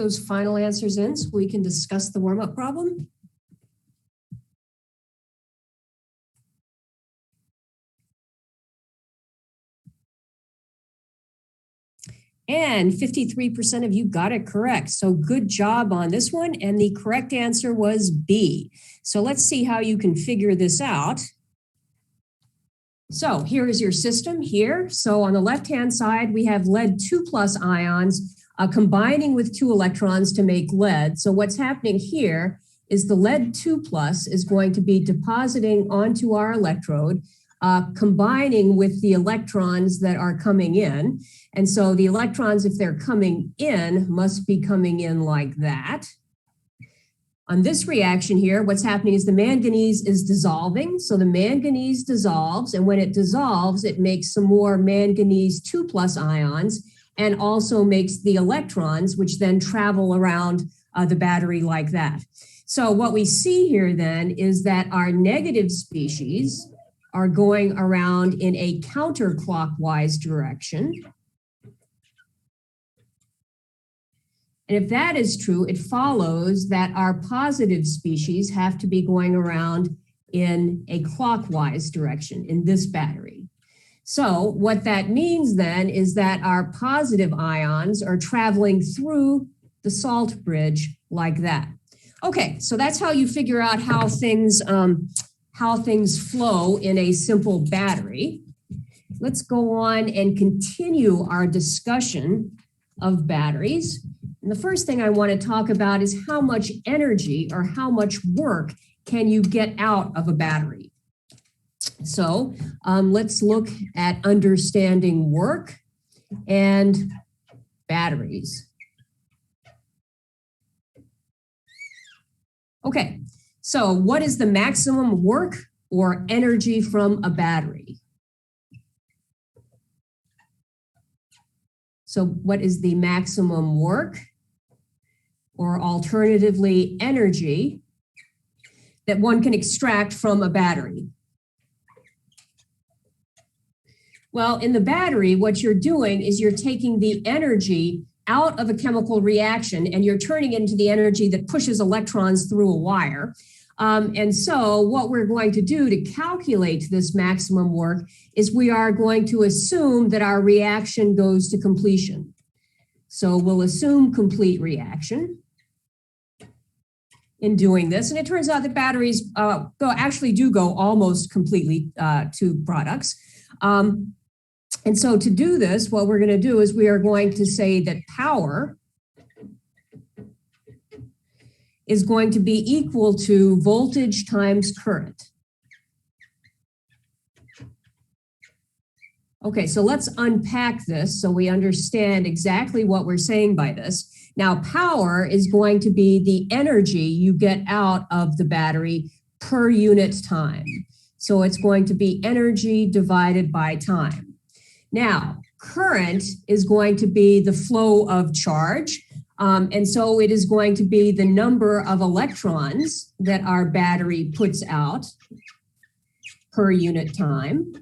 those final answers in so we can discuss the warm-up problem. And 53% of you got it correct. So good job on this one. And the correct answer was B. So let's see how you can figure this out. So here is your system here. So on the left-hand side, we have lead 2+ ions combining with 2 electrons to make lead. So what's happening here is the lead 2+ is going to be depositing onto our electrode, combining with the electrons that are coming in. And so the electrons, if they're coming in, must be coming in like that. On this reaction here, what's happening is the manganese is dissolving. So the manganese dissolves, and when it dissolves, it makes some more manganese 2+ ions and also makes the electrons, which then travel around the battery like that. So what we see here then is that our negative species are going around in a counterclockwise direction. And if that is true, it follows that our positive species have to be going around in a clockwise direction in this battery. So what that means then is that our positive ions are traveling through the salt bridge like that. Okay, so that's how you figure out how things flow in a simple battery. Let's go on and continue our discussion of batteries. And the first thing I want to talk about is how much energy or how much work can you get out of a battery? So let's look at understanding work and batteries. Okay, so what is the maximum work or energy from a battery? So what is the maximum work or alternatively energy that one can extract from a battery? Well, in the battery, what you're doing is you're taking the energy out of a chemical reaction and you're turning it into the energy that pushes electrons through a wire. And so what we're going to do to calculate this maximum work is we are going to assume that our reaction goes to completion. So we'll assume complete reaction in doing this. And it turns out that batteries actually do go almost completely to products. And so to do this, what we're going to do is we are going to say that power is going to be equal to voltage times current. Okay, so let's unpack this so we understand exactly what we're saying by this. Now, power is going to be the energy you get out of the battery per unit time. So it's going to be energy divided by time. Now, current is going to be the flow of charge. And so it is going to be the number of electrons that our battery puts out per unit time.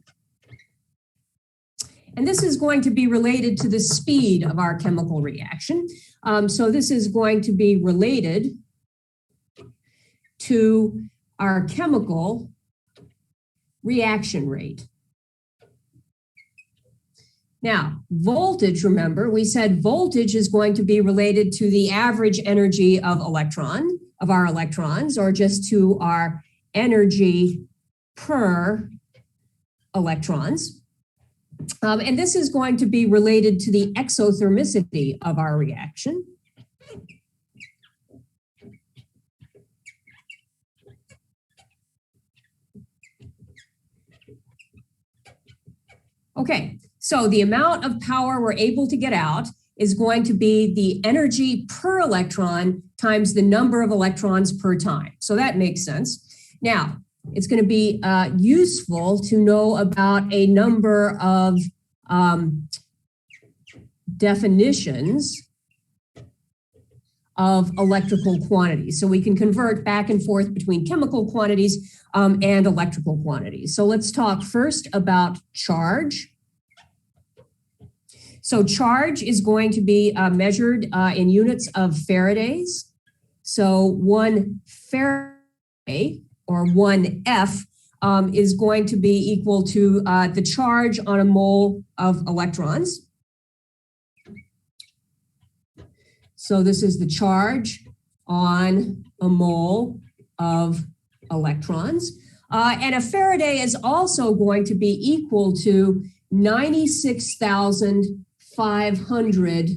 And this is going to be related to the speed of our chemical reaction. So this is going to be related to our chemical reaction rate. Now, voltage, remember, we said voltage is going to be related to the average energy of our electrons, or just to our energy per electrons. And this is going to be related to the exothermicity of our reaction. Okay. So the amount of power we're able to get out is going to be the energy per electron times the number of electrons per time. So that makes sense. Now, it's going to be useful to know about a number of definitions of electrical quantities. So we can convert back and forth between chemical quantities and electrical quantities. So let's talk first about charge. So charge is going to be measured in units of Faradays. So 1 Faraday or 1 F is going to be equal to the charge on a mole of electrons. So this is the charge on a mole of electrons. And a Faraday is also going to be equal to 96,500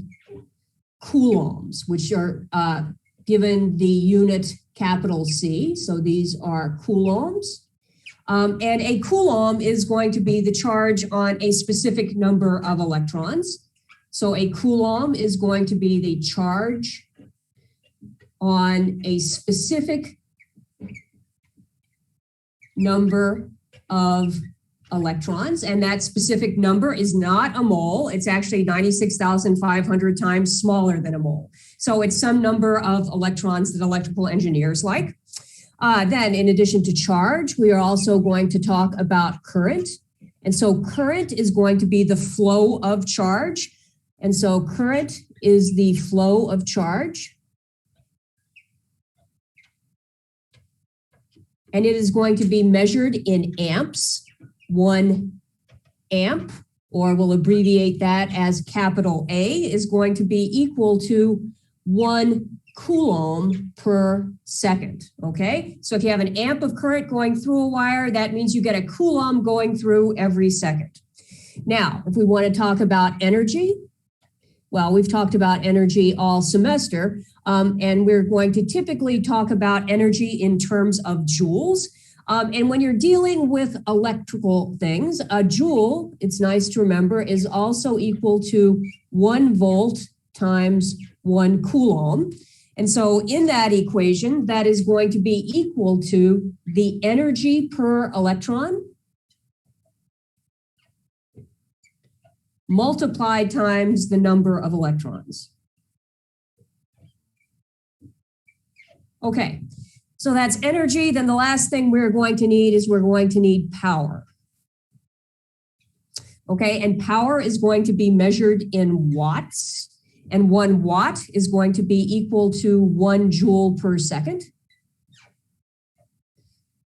coulombs, which are given the unit capital C. So these are coulombs. And a coulomb is going to be the charge on a specific number of electrons. So a coulomb is going to be the charge on a specific number of electrons, and that specific number is not a mole. It's actually 96,500 times smaller than a mole. So it's some number of electrons that electrical engineers like. Then in addition to charge, we are also going to talk about current. And so current is going to be the flow of charge. And so current is the flow of charge. And it is going to be measured in amps. 1 amp, or we'll abbreviate that as capital A, is going to be equal to 1 coulomb per second, okay? So if you have an amp of current going through a wire, that means you get a coulomb going through every second. Now, if we want to talk about energy, well, we've talked about energy all semester, and we're going to typically talk about energy in terms of joules. And when you're dealing with electrical things, a joule, it's nice to remember, is also equal to 1 volt times 1 coulomb. And so in that equation, that is going to be equal to the energy per electron multiplied times the number of electrons. Okay. So that's energy. Then the last thing we're going to need is we're going to need power. Okay, and power is going to be measured in watts. And 1 watt is going to be equal to 1 joule per second.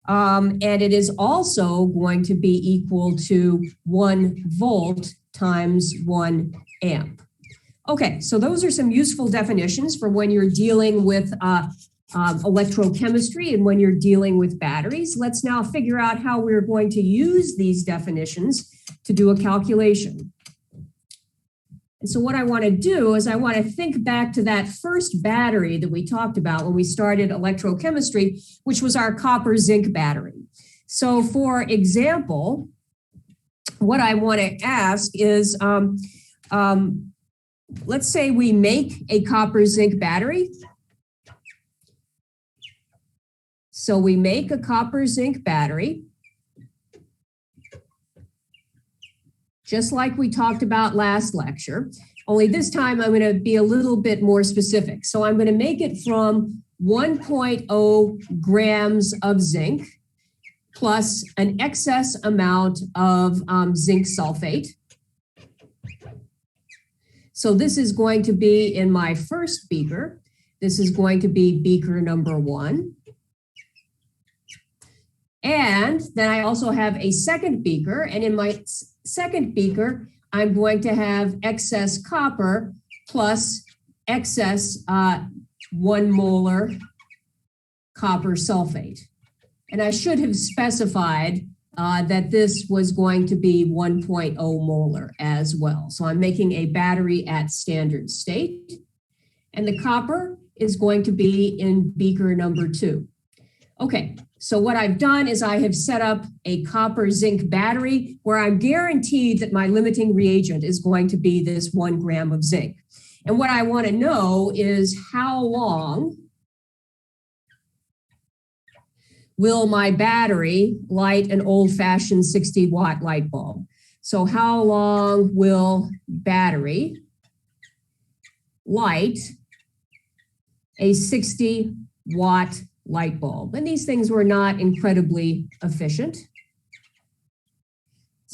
And it is also going to be equal to 1 volt times 1 amp. Okay, so those are some useful definitions for when you're dealing with electrochemistry and when you're dealing with batteries. Let's now figure out how we're going to use these definitions to do a calculation. And so what I want to do is I want to think back to that first battery that we talked about when we started electrochemistry, which was our copper zinc battery. So for example, what I want to ask is, let's say we make a copper zinc battery. So we make a copper zinc battery, just like we talked about last lecture, only this time I'm going to be a little bit more specific. So I'm going to make it from 1.0 grams of zinc plus an excess amount of zinc sulfate. So this is going to be in my first beaker. This is going to be beaker number 1. And then I also have a second beaker, and in my second beaker, I'm going to have excess copper plus excess 1 molar copper sulfate. And I should have specified that this was going to be 1.0 molar as well. So I'm making a battery at standard state, and the copper is going to be in beaker number 2. Okay. So what I've done is I have set up a copper zinc battery where I'm guaranteed that my limiting reagent is going to be this 1 gram of zinc. And what I want to know is how long will my battery light an old-fashioned 60-watt light bulb? So how long will battery light a 60-watt light bulb? And these things were not incredibly efficient.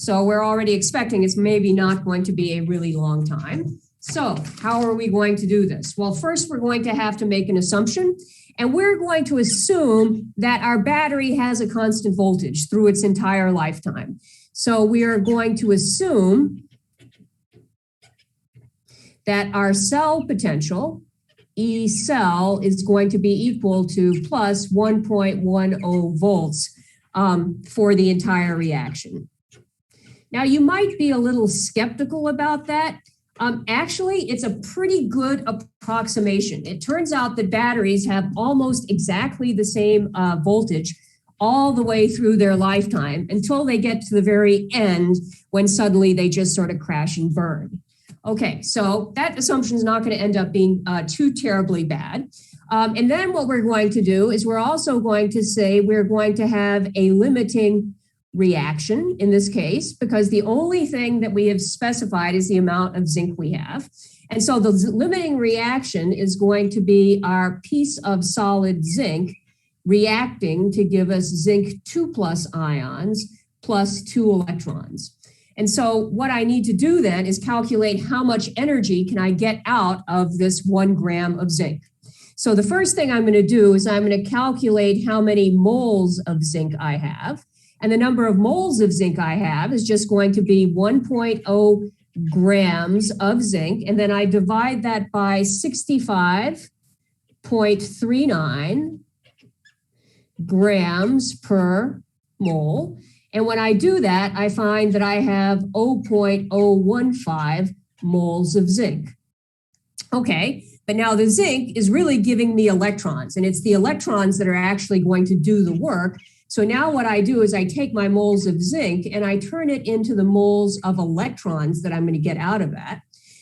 So we're already expecting it's maybe not going to be a really long time. So how are we going to do this? Well, first we're going to have to make an assumption, and we're going to assume that our battery has a constant voltage through its entire lifetime. So we are going to assume that our cell potential, E cell, is going to be equal to plus 1.10 volts for the entire reaction. Now, you might be a little skeptical about that. Actually, it's a pretty good approximation. It turns out that batteries have almost exactly the same voltage all the way through their lifetime until they get to the very end when suddenly they just sort of crash and burn. Okay, so that assumption is not going to end up being too terribly bad. And then what we're going to do is we're also going to say we're going to have a limiting reaction in this case, because the only thing that we have specified is the amount of zinc we have. And so the limiting reaction is going to be our piece of solid zinc reacting to give us zinc 2+ ions plus 2 electrons. And so what I need to do then is calculate how much energy can I get out of this 1 gram of zinc. So the first thing I'm going to do is I'm going to calculate how many moles of zinc I have. And the number of moles of zinc I have is just going to be 1.0 grams of zinc. And then I divide that by 65.39 grams per mole. And when I do that, I find that I have 0.015 moles of zinc. Okay, but now the zinc is really giving me electrons, and it's the electrons that are actually going to do the work. So now what I do is I take my moles of zinc and I turn it into the moles of electrons that I'm going to get out of that.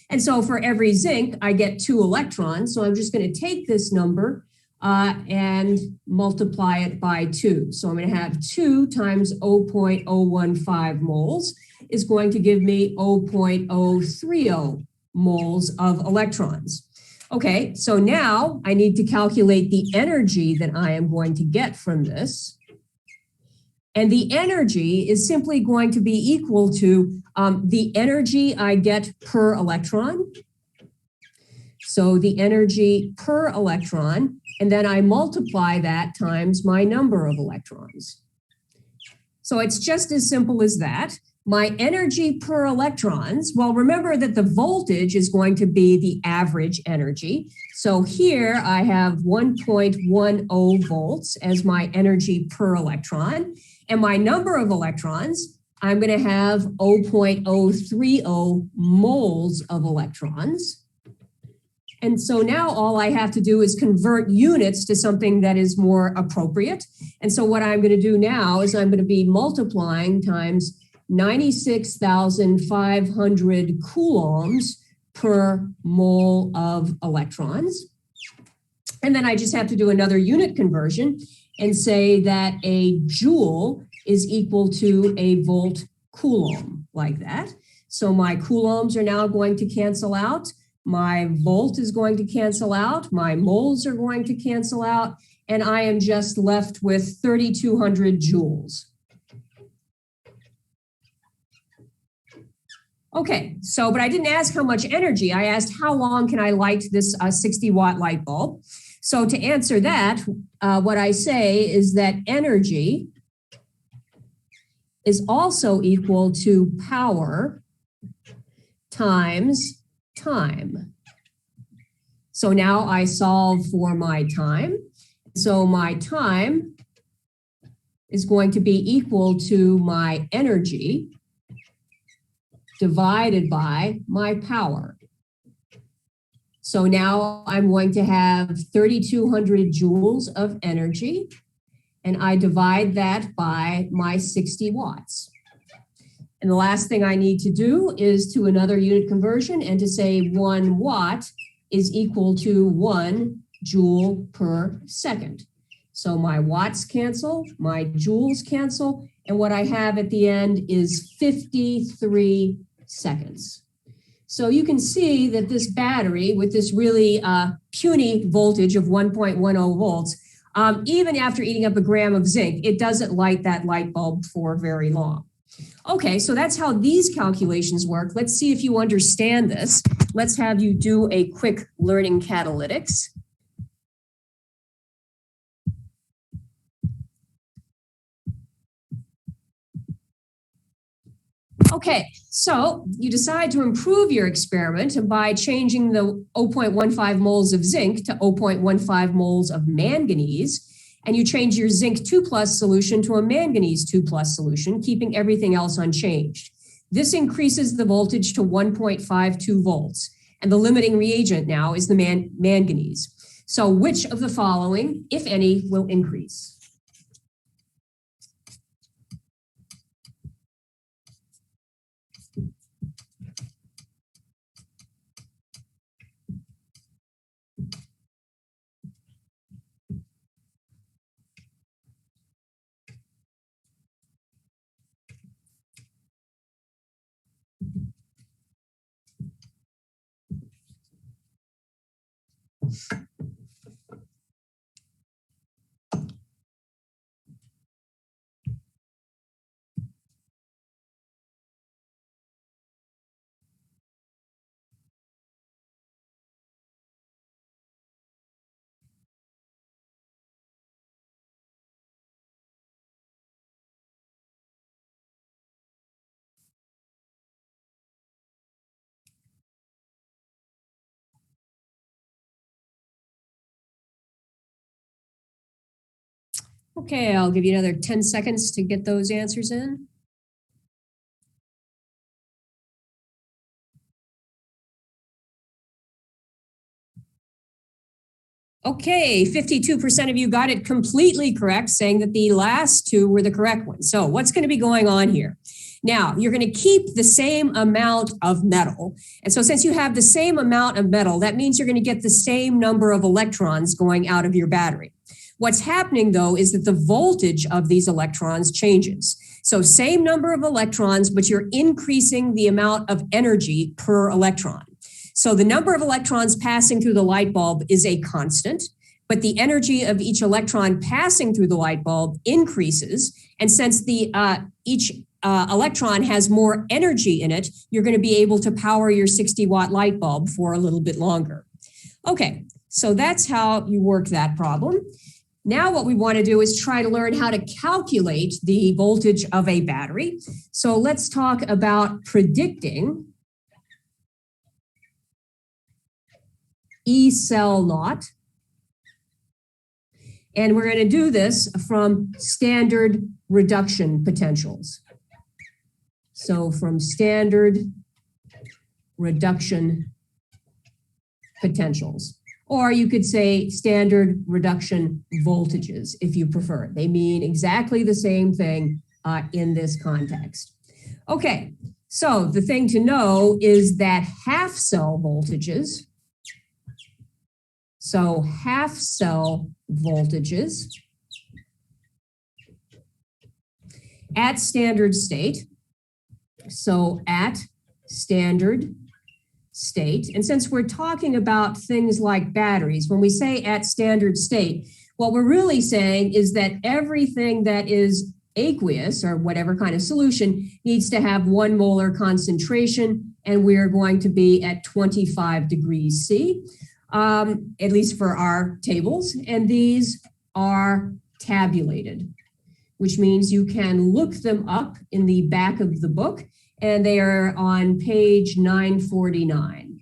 And so for every zinc, I get 2 electrons. So I'm just going to take this number and multiply it by 2. So I'm going to have 2 times 0.015 moles is going to give me 0.030 moles of electrons. Okay, so now I need to calculate the energy that I am going to get from this. And the energy is simply going to be equal to the energy I get per electron. So the energy per electron, and then I multiply that times my number of electrons. So it's just as simple as that. My energy per electrons, well, remember that the voltage is going to be the average energy. So here I have 1.10 volts as my energy per electron. And my number of electrons, I'm going to have 0.030 moles of electrons. And so now all I have to do is convert units to something that is more appropriate. And so what I'm going to do now is I'm going to be multiplying times 96,500 coulombs per mole of electrons. And then I just have to do another unit conversion and say that a joule is equal to a volt coulomb, like that. So my coulombs are now going to cancel out. My volt is going to cancel out. My moles are going to cancel out. And I am just left with 3,200 joules. Okay, so, but I didn't ask how much energy. I asked how long can I light this 60-watt light bulb? So to answer that, what I say is that energy is also equal to power times time. So now I solve for my time. So my time is going to be equal to my energy divided by my power. So now I'm going to have 3,200 joules of energy, and I divide that by my 60 watts. And the last thing I need to do is to another unit conversion and to say 1 watt is equal to 1 joule per second. So my watts cancel, my joules cancel, and what I have at the end is 53 seconds. So you can see that this battery with this really puny voltage of 1.10 volts, even after eating up a gram of zinc, it doesn't light that light bulb for very long. Okay, so that's how these calculations work. Let's see if you understand this. Let's have you do a quick learning catalytics. Okay, so you decide to improve your experiment by changing the 0.15 moles of zinc to 0.15 moles of manganese, and you change your zinc 2 plus solution to a manganese 2 plus solution, keeping everything else unchanged. This increases the voltage to 1.52 volts, and the limiting reagent now is the manganese. So which of the following, if any, will increase? Okay, I'll give you another 10 seconds to get those answers in. Okay, 52% of you got it completely correct, saying that the last two were the correct ones. So what's going to be going on here? Now, you're going to keep the same amount of metal. And so since you have the same amount of metal, that means you're going to get the same number of electrons going out of your battery. What's happening, though, is that the voltage of these electrons changes. So same number of electrons, but you're increasing the amount of energy per electron. So the number of electrons passing through the light bulb is a constant, but the energy of each electron passing through the light bulb increases. And since each electron has more energy in it, you're going to be able to power your 60-watt light bulb for a little bit longer. Okay, so that's how you work that problem. Now what we want to do is try to learn how to calculate the voltage of a battery. So let's talk about predicting E cell naught. And we're going to do this from standard reduction potentials. So from standard reduction potentials. Or you could say standard reduction voltages if you prefer. They mean exactly the same thing in this context. Okay, so the thing to know is that half cell voltages, so half cell voltages at standard state, so at standard state, and since we're talking about things like batteries, when we say at standard state, what we're really saying is that everything that is aqueous or whatever kind of solution needs to have 1 molar concentration, and we're going to be at 25 degrees C. At least for our tables, and these are tabulated, which means you can look them up in the back of the book, and they are on page 949.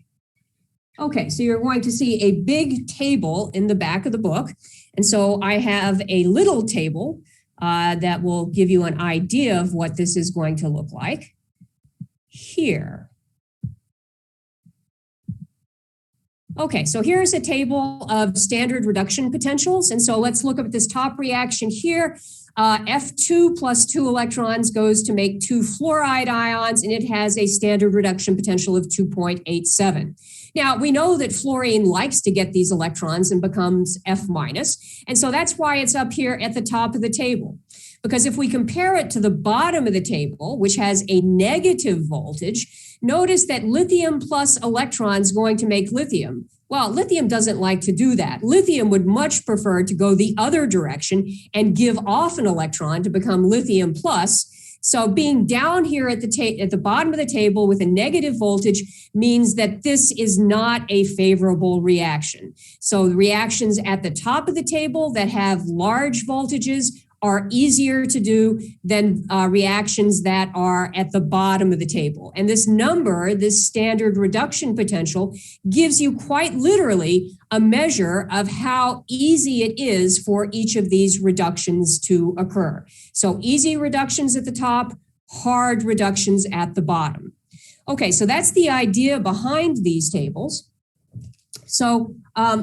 Okay, so you're going to see a big table in the back of the book, and so I have a little table that will give you an idea of what this is going to look like here. Okay, so here's a table of standard reduction potentials. And so let's look at this top reaction here. F2 plus 2 electrons goes to make 2 fluoride ions, and it has a standard reduction potential of 2.87. Now, we know that fluorine likes to get these electrons and becomes F minus. And so that's why it's up here at the top of the table. Because if we compare it to the bottom of the table, which has a negative voltage, notice that lithium plus electrons going to make lithium. Well, lithium doesn't like to do that. Lithium would much prefer to go the other direction and give off an electron to become lithium plus. So being down here at the bottom of the table with a negative voltage means that this is not a favorable reaction. So the reactions at the top of the table that have large voltages are easier to do than reactions that are at the bottom of the table. And this number, this standard reduction potential, gives you quite literally a measure of how easy it is for each of these reductions to occur. So easy reductions at the top, hard reductions at the bottom. Okay, so that's the idea behind these tables. So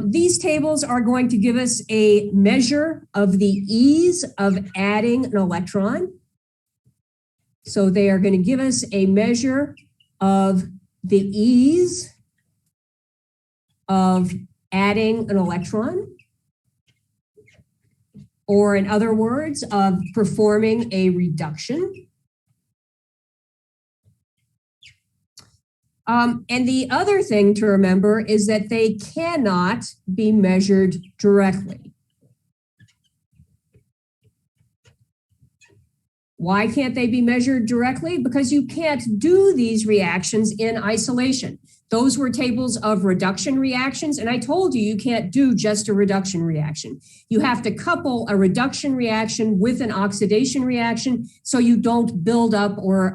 these tables are going to give us a measure of the ease of adding an electron. So they are going to give us a measure of the ease of adding an electron, or in other words, of performing a reduction. And the other thing to remember is that they cannot be measured directly. Why can't they be measured directly? Because you can't do these reactions in isolation. Those were tables of reduction reactions, and I told you can't do just a reduction reaction. You have to couple a reduction reaction with an oxidation reaction so you don't build up or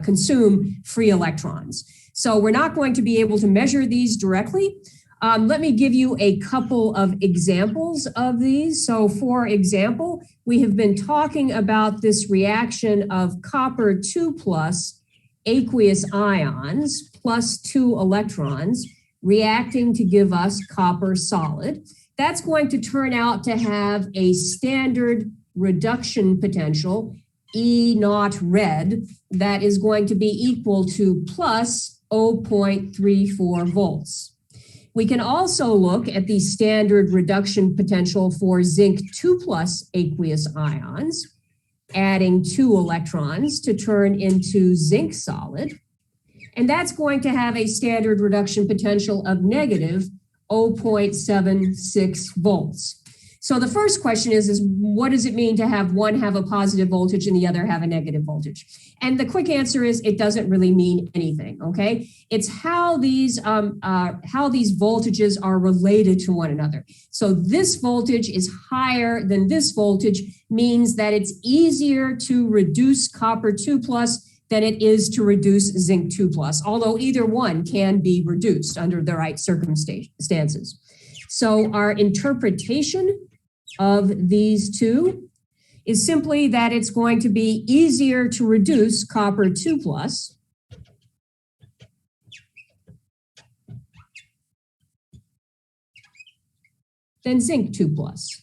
consume free electrons. So we're not going to be able to measure these directly. Let me give you a couple of examples of these. So for example, we have been talking about this reaction of copper 2 plus aqueous ions plus 2 electrons reacting to give us copper solid. That's going to turn out to have a standard reduction potential, E naught red, that is going to be equal to plus 0.34 volts. We can also look at the standard reduction potential for zinc 2 plus aqueous ions, adding 2 electrons to turn into zinc solid. And that's going to have a standard reduction potential of negative 0.76 volts. So the first question is what does it mean to have one have a positive voltage and the other have a negative voltage? And the quick answer is it doesn't really mean anything, okay? It's how these voltages are related to one another. So this voltage is higher than this voltage means that it's easier to reduce copper 2 plus than it is to reduce zinc 2 plus, although either one can be reduced under the right circumstances. So our interpretation of these two is simply that it's going to be easier to reduce copper 2 plus than zinc 2 plus.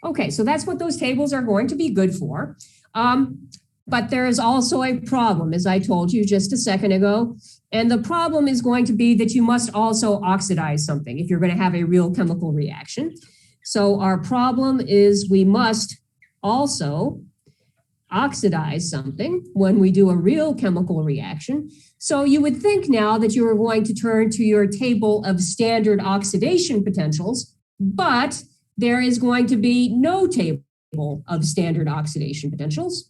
Okay, so that's what those tables are going to be good for. But there is also a problem, as I told you just a second ago. And the problem is going to be that you must also oxidize something if you're going to have a real chemical reaction. So our problem is we must also oxidize something when we do a real chemical reaction. So you would think now that you are going to turn to your table of standard oxidation potentials, but there is going to be no table of standard oxidation potentials.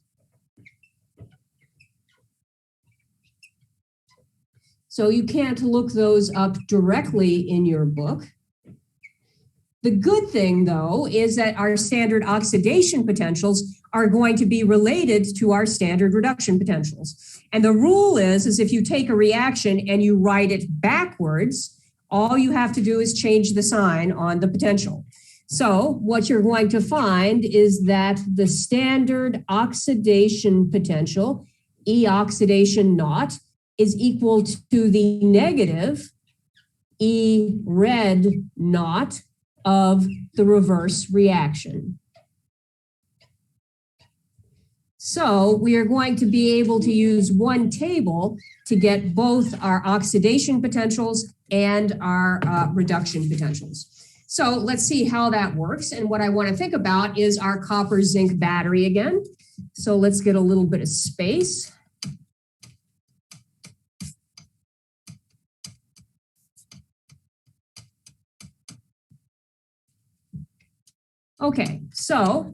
So you can't look those up directly in your book. The good thing, though, is that our standard oxidation potentials are going to be related to our standard reduction potentials. And the rule is if you take a reaction and you write it backwards, all you have to do is change the sign on the potential. So what you're going to find is that the standard oxidation potential, E oxidation naught, is equal to the negative E red naught of the reverse reaction. So we are going to be able to use one table to get both our oxidation potentials and our reduction potentials. So let's see how that works. And what I want to think about is our copper zinc battery again. So let's get a little bit of space. Okay, so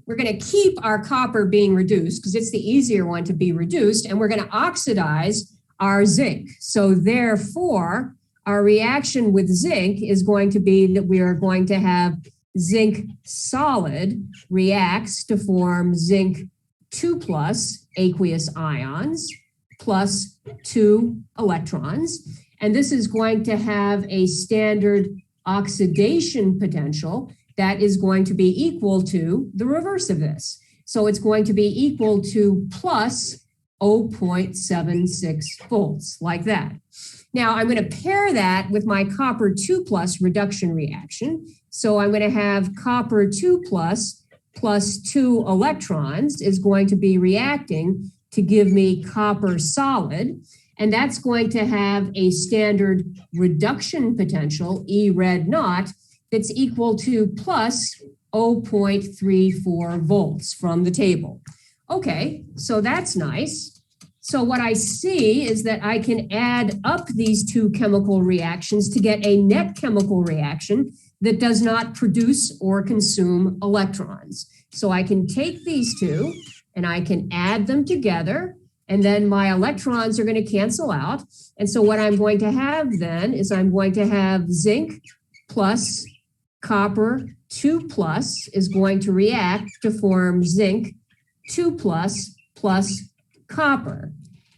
we're going to keep our copper being reduced because it's the easier one to be reduced, and we're going to oxidize our zinc. So therefore, our reaction with zinc is going to be that we are going to have zinc solid reacts to form zinc 2 plus aqueous ions plus 2 electrons. And this is going to have a standard oxidation potential that is going to be equal to the reverse of this. So it's going to be equal to plus 0.76 volts, like that. Now I'm going to pair that with my copper 2 plus reduction reaction. So I'm going to have copper 2 plus 2 electrons is going to be reacting to give me copper solid. And that's going to have a standard reduction potential, E red naught, that's equal to plus 0.34 volts from the table. Okay, so that's nice. So what I see is that I can add up these two chemical reactions to get a net chemical reaction that does not produce or consume electrons. So I can take these two and I can add them together, and then my electrons are going to cancel out. And so what I'm going to have then is I'm going to have zinc plus copper 2 plus is going to react to form zinc 2 plus copper.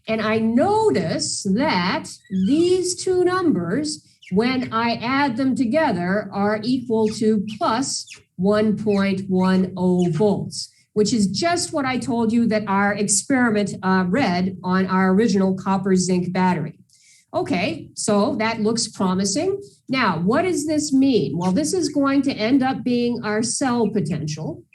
And I notice that these two numbers, when I add them together, are equal to plus 1.10 volts, which is just what I told you that our experiment read on our original copper zinc battery. Okay, so that looks promising. Now, what does this mean? Well, this is going to end up being our cell potential.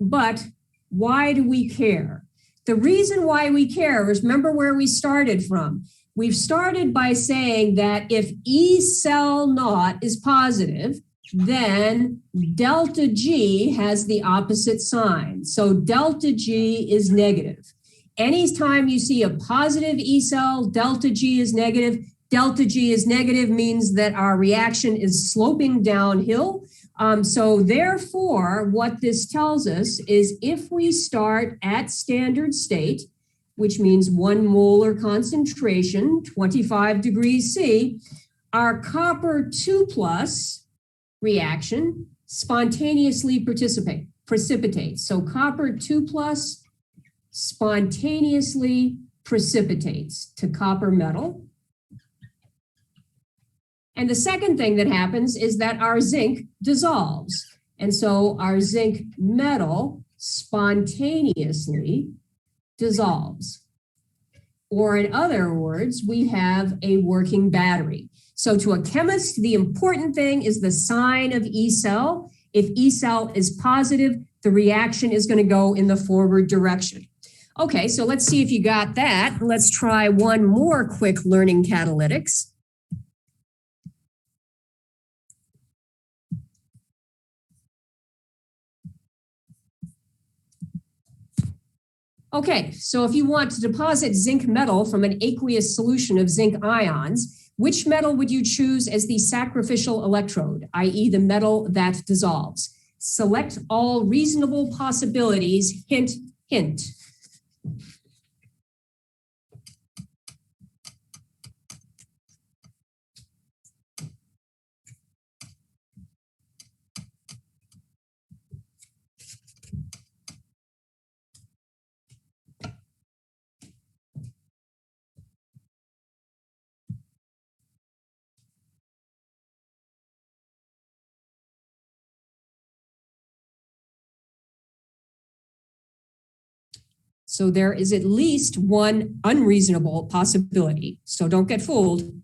But why do we care? The reason why we care is, remember where we started from. We've started by saying that if E cell naught is positive, then delta G has the opposite sign. So delta G is negative. Anytime you see a positive E cell, delta G is negative. Delta G is negative means that our reaction is sloping downhill. So therefore, what this tells us is if we start at standard state, which means 1 molar concentration, 25 degrees C, our copper 2 plus reaction spontaneously precipitates. So copper 2 plus spontaneously precipitates to copper metal. And the second thing that happens is that our zinc dissolves. And so our zinc metal spontaneously dissolves. Or in other words, we have a working battery. So to a chemist, the important thing is the sign of E cell. If E cell is positive, the reaction is going to go in the forward direction. Okay, so let's see if you got that. Let's try one more quick learning catalytics. Okay, so if you want to deposit zinc metal from an aqueous solution of zinc ions, which metal would you choose as the sacrificial electrode, i.e. the metal that dissolves? Select all reasonable possibilities, hint, hint. So there is at least one unreasonable possibility. So don't get fooled.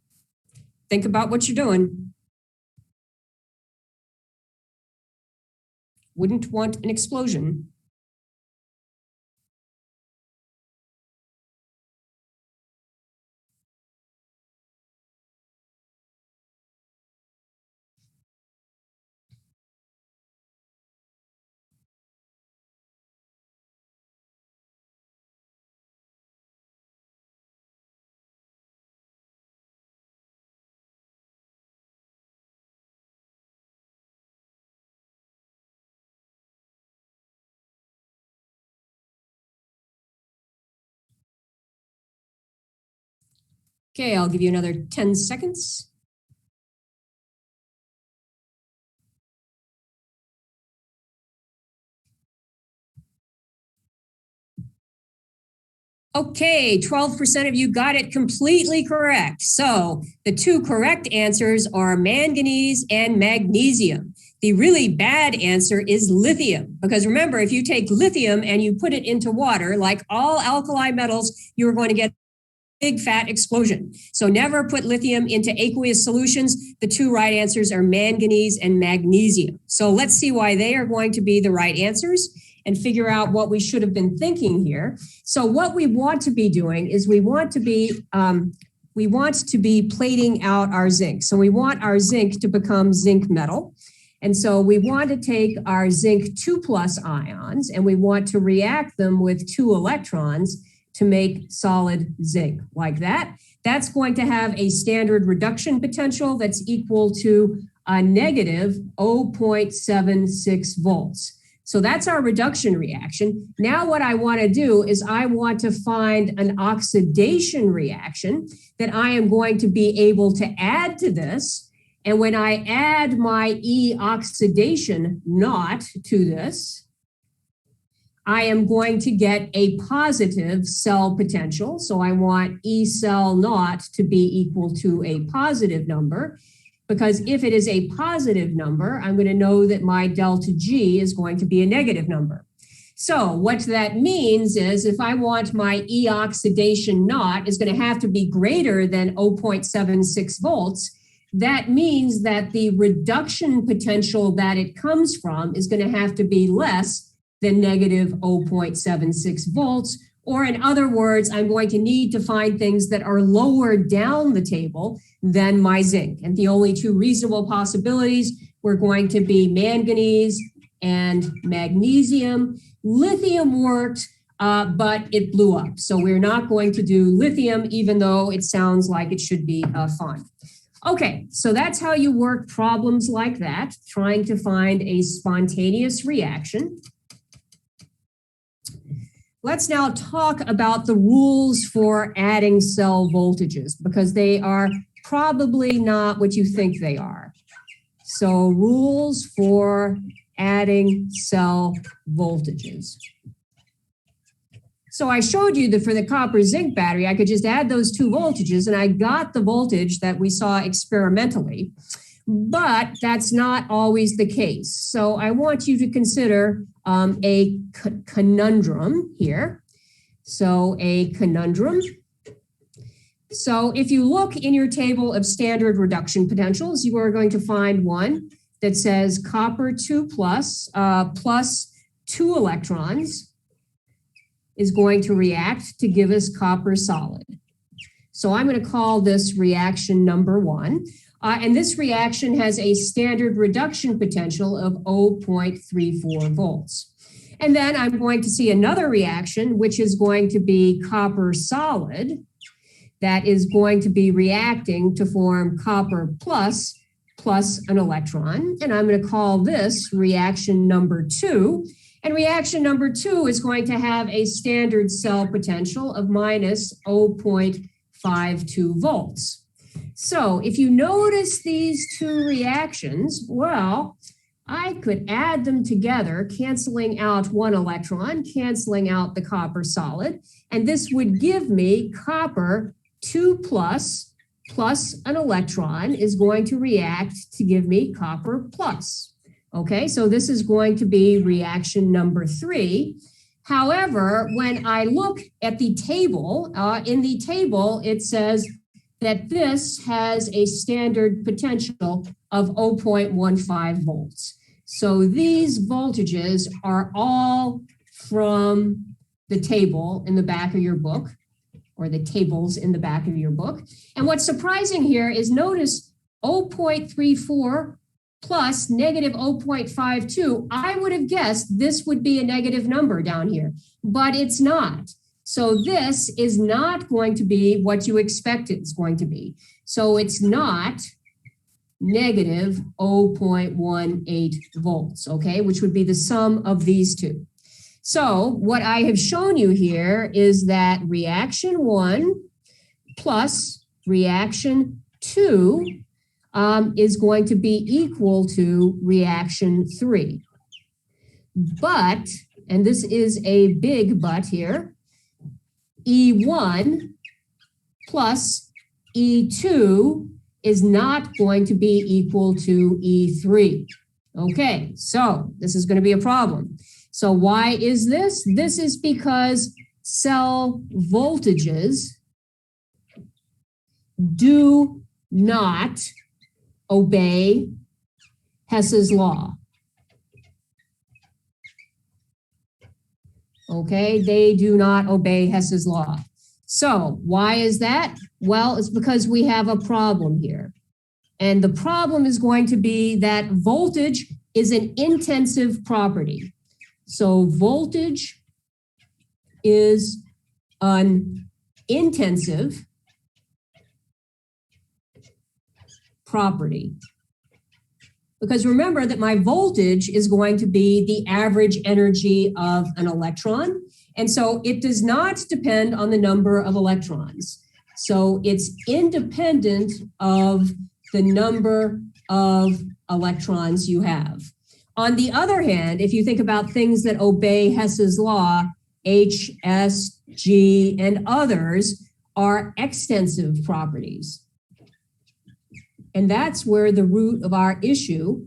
Think about what you're doing. Wouldn't want an explosion. Okay, I'll give you another 10 seconds. Okay, 12% of you got it completely correct. So the two correct answers are manganese and magnesium. The really bad answer is lithium, because remember, if you take lithium and you put it into water, like all alkali metals, you're going to get a big fat explosion. So never put lithium into aqueous solutions. The two right answers are manganese and magnesium. So let's see why they are going to be the right answers and figure out what we should have been thinking here. So what we want to be doing is we want to be plating out our zinc. So we want our zinc to become zinc metal. And so we want to take our zinc 2+ ions and we want to react them with 2 electrons to make solid zinc like that. That's going to have a standard reduction potential that's equal to a negative 0.76 volts. So that's our reduction reaction. Now what I want to do is I want to find an oxidation reaction that I am going to be able to add to this. And when I add my E oxidation naught to this, I am going to get a positive cell potential. So I want E cell naught to be equal to a positive number. Because if it is a positive number, I'm going to know that my delta G is going to be a negative number. So what that means is if I want my E oxidation naught is going to have to be greater than 0.76 volts, that means that the reduction potential that it comes from is going to have to be less than negative 0.76 volts. Or in other words, I'm going to need to find things that are lower down the table than my zinc. And the only two reasonable possibilities were going to be manganese and magnesium. Lithium worked, but it blew up. So we're not going to do lithium, even though it sounds like it should be fun. Okay, so that's how you work problems like that, trying to find a spontaneous reaction. Let's now talk about the rules for adding cell voltages, because they are probably not what you think they are. So rules for adding cell voltages. So I showed you that for the copper zinc battery, I could just add those two voltages and I got the voltage that we saw experimentally, but that's not always the case. So I want you to consider a conundrum here. So a conundrum. So if you look in your table of standard reduction potentials, you are going to find one that says copper 2+ plus 2 electrons is going to react to give us copper solid. So I'm going to call this reaction number 1. And this reaction has a standard reduction potential of 0.34 volts. And then I'm going to see another reaction, which is going to be copper solid, that is going to be reacting to form copper plus an electron. And I'm going to call this reaction number 2. And reaction number 2 is going to have a standard cell potential of minus 0.52 volts. So if you notice these two reactions, well, I could add them together, canceling out one electron, canceling out the copper solid, and this would give me copper 2+ plus an electron is going to react to give me copper plus. Okay, so this is going to be reaction number 3. However, when I look at the table, in the table, it says that this has a standard potential of 0.15 volts. So these voltages are all from the table in the back of your book, or the tables in the back of your book. And what's surprising here is notice 0.34 plus negative 0.52. I would have guessed this would be a negative number down here, but it's not. So this is not going to be what you expect it's going to be. So it's not negative 0.18 volts, okay, which would be the sum of these two. So what I have shown you here is that reaction 1 plus reaction 2 is going to be equal to reaction 3. But, and this is a big but here, E1 plus E2 is not going to be equal to E3. Okay, so this is going to be a problem. So why is this? This is because cell voltages do not obey Hess's law. Okay, they do not obey Hess's law. So why is that? Well, it's because we have a problem here. And the problem is going to be that voltage is an intensive property. So voltage is an intensive property. Because remember that my voltage is going to be the average energy of an electron. And so it does not depend on the number of electrons. So it's independent of the number of electrons you have. On the other hand, if you think about things that obey Hess's law, H, S, G, and others are extensive properties. And that's where the root of our issue,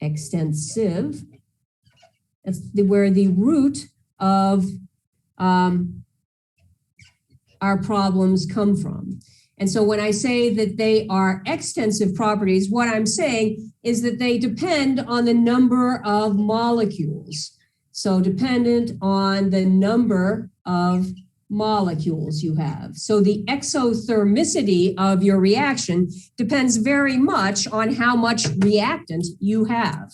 extensive, that's where the root of our problems come from. And so when I say that they are extensive properties, what I'm saying is that they depend on the number of molecules. So dependent on the number of molecules you have. So the exothermicity of your reaction depends very much on how much reactant you have.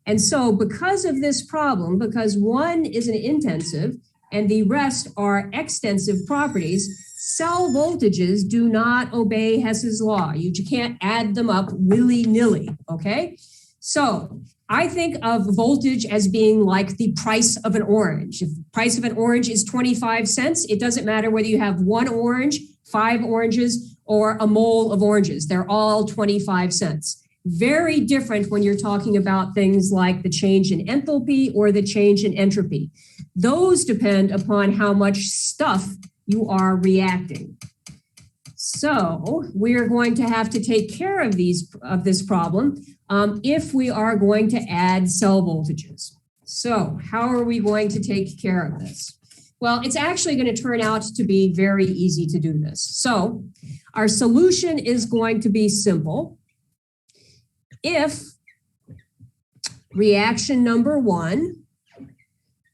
And so because of this problem, because one is an intensive and the rest are extensive properties, cell voltages do not obey Hess's law. You can't add them up willy-nilly, okay? So I think of voltage as being like the price of an orange. If the price of an orange is 25 cents, it doesn't matter whether you have one orange, 5 oranges, or a mole of oranges. They're all 25 cents. Very different when you're talking about things like the change in enthalpy or the change in entropy. Those depend upon how much stuff you are reacting. So we're going to have to take care of this problem if we are going to add cell voltages. So how are we going to take care of this? Well, it's actually going to turn out to be very easy to do this. So our solution is going to be simple. If reaction number 1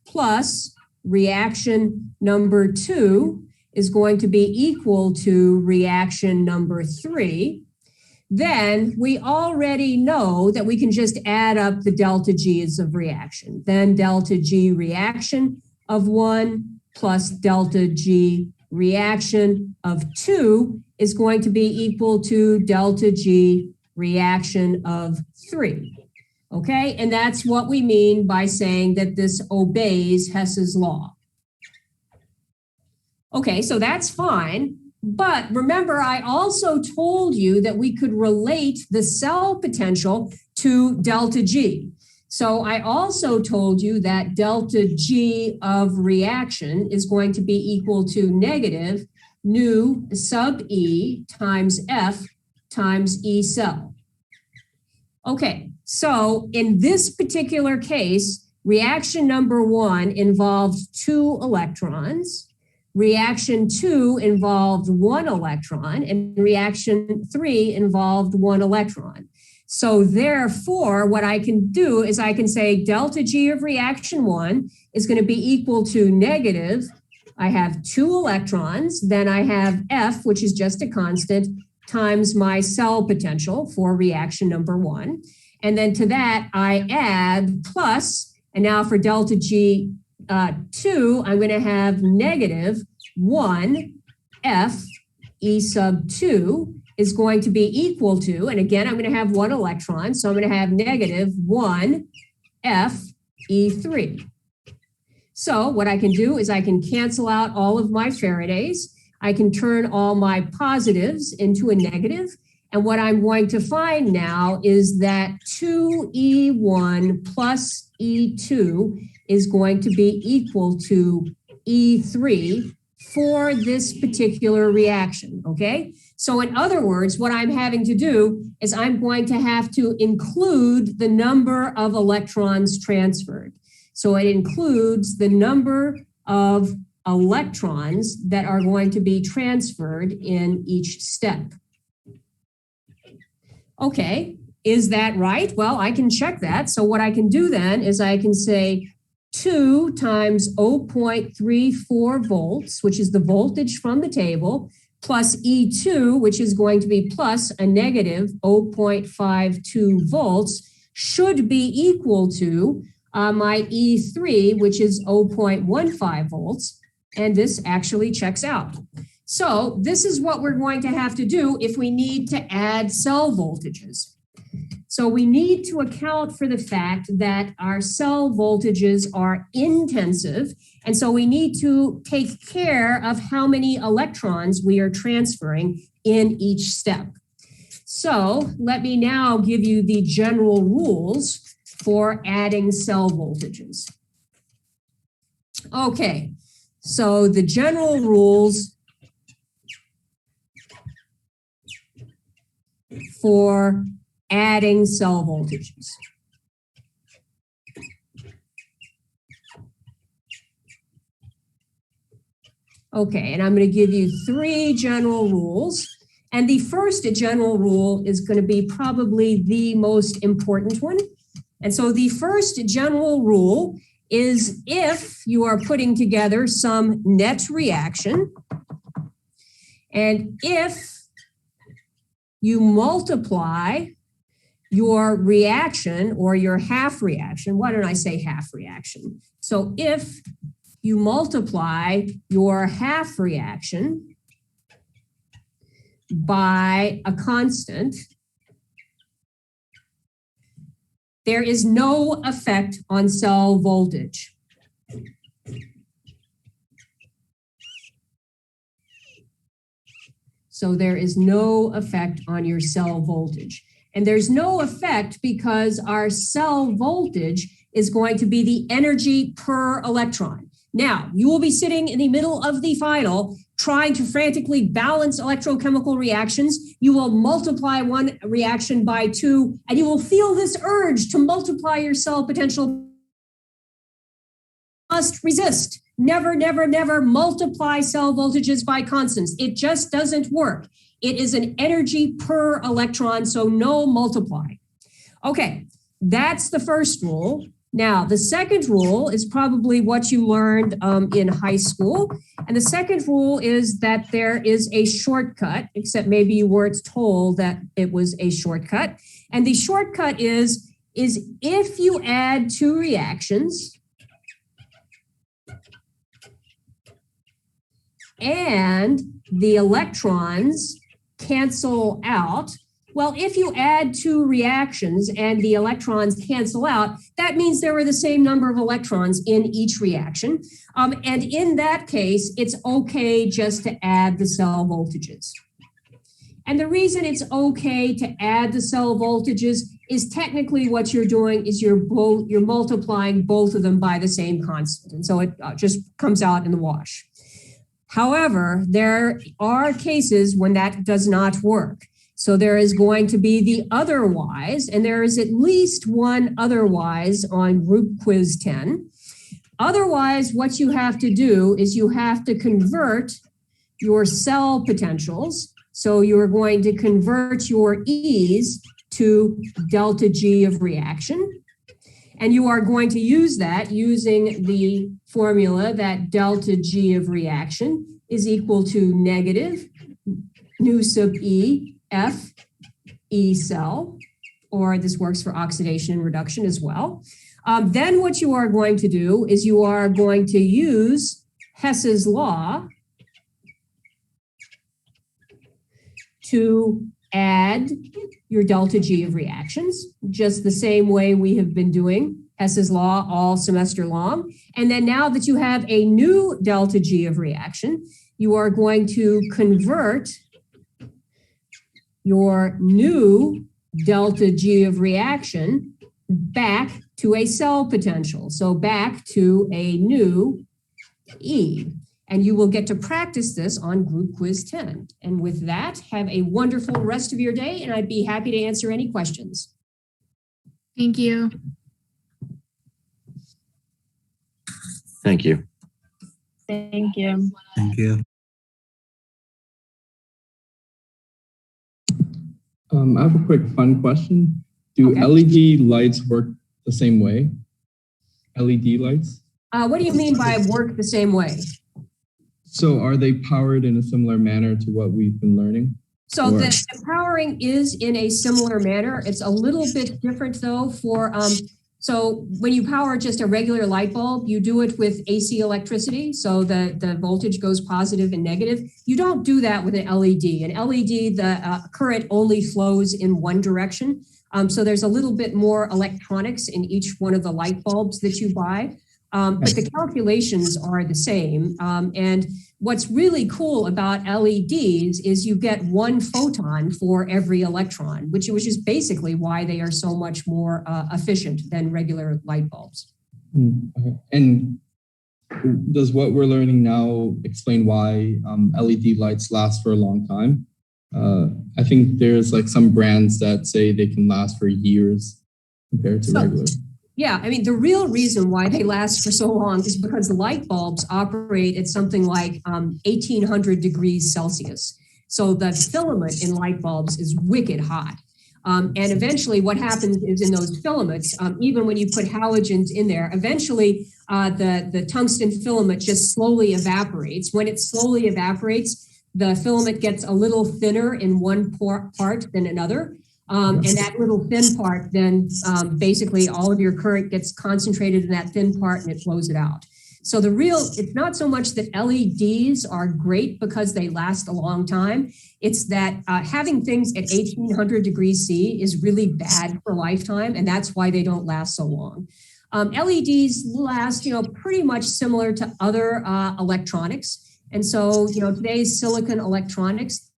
plus reaction number 2 is going to be equal to reaction number 3, then we already know that we can just add up the delta G's of reaction. Then delta G reaction of 1 plus delta G reaction of 2 is going to be equal to delta G reaction of 3. Okay, and that's what we mean by saying that this obeys Hess's law. Okay, so that's fine. But remember, I also told you that we could relate the cell potential to delta G. So I also told you that delta G of reaction is going to be equal to negative nu sub E times F times E cell. Okay, so in this particular case, reaction number 1 involved 2 electrons. Reaction 2 involved 1 electron, and reaction 3 involved 1 electron. So therefore, what I can do is I can say delta G of reaction 1 is going to be equal to negative. I have 2 electrons, then I have F, which is just a constant, times my cell potential for reaction number 1. And then to that, I add plus, and now for delta G 2, I'm going to have negative 1 F E sub 2 is going to be equal to, and again, I'm going to have 1 electron, so I'm going to have negative 1 F E3. So what I can do is I can cancel out all of my Faradays. I can turn all my positives into a negative. And what I'm going to find now is that 2E1 plus E2 is going to be equal to E3 for this particular reaction, okay? So in other words, what I'm having to do is I'm going to have to include the number of electrons transferred. So it includes the number of electrons that are going to be transferred in each step. Okay, is that right? Well, I can check that. So what I can do then is I can say 2 times 0.34 volts, which is the voltage from the table, plus E2, which is going to be plus a negative 0.52 volts, should be equal to my E3, which is 0.15 volts. And this actually checks out. So this is what we're going to have to do if we need to add cell voltages. So we need to account for the fact that our cell voltages are intensive. And so we need to take care of how many electrons we are transferring in each step. So let me now give you the general rules for adding cell voltages. Okay, so the general rules for adding cell voltages. Okay, and I'm going to give you 3 general rules. And the first general rule is going to be probably the most important one. And so the first general rule is if you are putting together some net reaction, and if you multiply your reaction or your half reaction, why don't I say half reaction? So if you multiply your half reaction by a constant, there is no effect on cell voltage. So there is no effect on your cell voltage. And there's no effect because our cell voltage is going to be the energy per electron. Now, you will be sitting in the middle of the final trying to frantically balance electrochemical reactions. You will multiply one reaction by 2, and you will feel this urge to multiply your cell potential. Must resist. Never, never, never multiply cell voltages by constants. It just doesn't work. It is an energy per electron, so no multiply. Okay, that's the first rule. Now, the second rule is probably what you learned in high school. And the second rule is that there is a shortcut, except maybe you weren't told that it was a shortcut. And the shortcut is if you add 2 reactions and the electrons cancel out, well, if you add 2 reactions and the electrons cancel out, that means there were the same number of electrons in each reaction. And in that case, it's okay just to add the cell voltages. And the reason it's okay to add the cell voltages is technically what you're doing is you're multiplying both of them by the same constant. And so it just comes out in the wash. However, there are cases when that does not work. So there is going to be the otherwise, and there is at least one otherwise on group quiz 10. Otherwise, what you have to do is you have to convert your cell potentials. So you're going to convert your E's to delta G of reaction. And you are going to use that using the formula that delta G of reaction is equal to negative nu sub E F E cell, or this works for oxidation and reduction as well. Then what you are going to do is you are going to use Hess's law to add your delta G of reactions, just the same way we have been doing Hess's law all semester long. And then now that you have a new delta G of reaction, you are going to convert your new delta G of reaction back to a cell potential. So back to a new E. And you will get to practice this on Group Quiz 10. And with that, have a wonderful rest of your day, and I'd be happy to answer any questions. Thank you. Thank you. Thank you. Thank you. I have a quick fun question. Do Okay. LED lights work the same way? LED lights? What do you mean by work the same way? So are they powered in a similar manner to what we've been learning? So the powering is in a similar manner. It's a little bit different though for, so when you power just a regular light bulb, you do it with AC electricity. So the voltage goes positive and negative. You don't do that with an LED. An LED, the current only flows in one direction. So there's a little bit more electronics in each one of the light bulbs that you buy. But the calculations are the same. And what's really cool about LEDs is you get one photon for every electron, which is basically why they are so much more efficient than regular light bulbs. Okay. And does what we're learning now explain why LED lights last for a long time? I think there's like some brands that say they can last for years compared to regular. Yeah, I mean, the real reason why they last for so long is because light bulbs operate at something like 1800 degrees Celsius. So the filament in light bulbs is wicked hot. And eventually what happens is in those filaments, even when you put halogens in there, eventually the tungsten filament just slowly evaporates. When it slowly evaporates, the filament gets a little thinner in one part than another. And that little thin part, then basically all of your current gets concentrated in that thin part and it flows it out. So it's not so much that LEDs are great because they last a long time. It's that having things at 1800 degrees C is really bad for lifetime, and that's why they don't last so long. LEDs last, pretty much similar to other electronics. And so, today's silicon electronics,